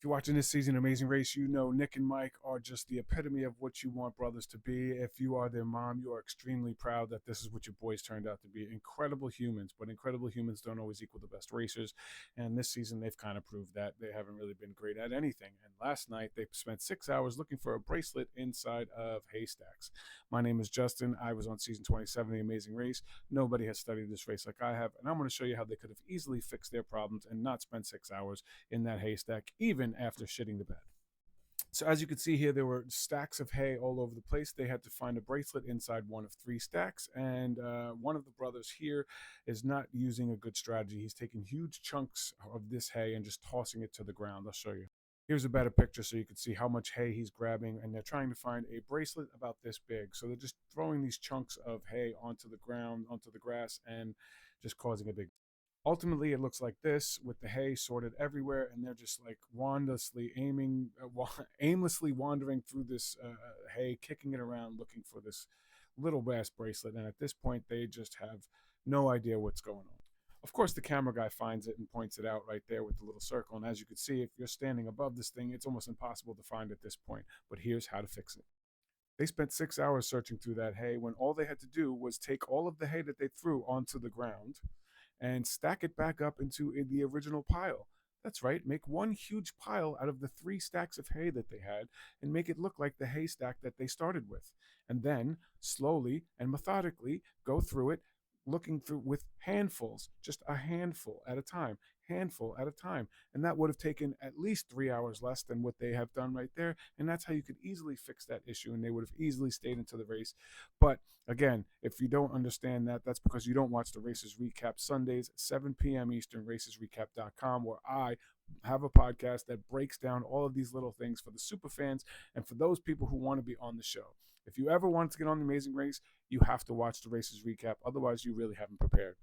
If you're watching this season Amazing Race, you know Nick and Mike are just the epitome of what you want brothers to be. If you are their mom, you are extremely proud that this is what your boys turned out to be. Incredible humans, but incredible humans don't always equal the best racers. And this season, they've kind of proved that they haven't really been great at anything. And last night, they spent 6 hours looking for a bracelet inside of haystacks. My name is Justin. I was on season 27 of The Amazing Race. Nobody has studied this race like I have. And I'm going to show you how they could have easily fixed their problems and not spent 6 hours in that haystack, even after shitting the bed. So as you can see here, there were stacks of hay all over the place. They had to find a bracelet inside one of three stacks. And one of the brothers here is not using a good strategy. He's taking huge chunks of this hay and just tossing it to the ground. I'll show you. Here's a better picture so you can see how much hay he's grabbing. And they're trying to find a bracelet about this big. So they're just throwing these chunks of hay onto the ground, onto the grass, and just causing a big. Ultimately, it looks like this with the hay sorted everywhere, and they're just like aimlessly wandering through this hay, kicking it around, looking for this little brass bracelet. And at this point, they just have no idea what's going on. Of course, the camera guy finds it and points it out right there with the little circle. And as you can see, if you're standing above this thing, it's almost impossible to find at this point. But here's how to fix it. They spent 6 hours searching through that hay when all they had to do was take all of the hay that they threw onto the ground and stack it back up into the original pile. That's right, make one huge pile out of the three stacks of hay that they had and make it look like the haystack that they started with. And then slowly and methodically go through it, looking through with handfuls, just a handful at a time, handful at a time. And that would have taken at least 3 hours less than what they have done right there. And that's how you could easily fix that issue. And they would have easily stayed into the race. But again, if you don't understand that, that's because you don't watch the Races Recap Sundays, 7 p.m. Eastern, racesrecap.com, where I have a podcast that breaks down all of these little things for the super fans and for those people who want to be on the show. If you ever want to get on The Amazing Race, you have to watch the Races Recap. Otherwise, you really haven't prepared.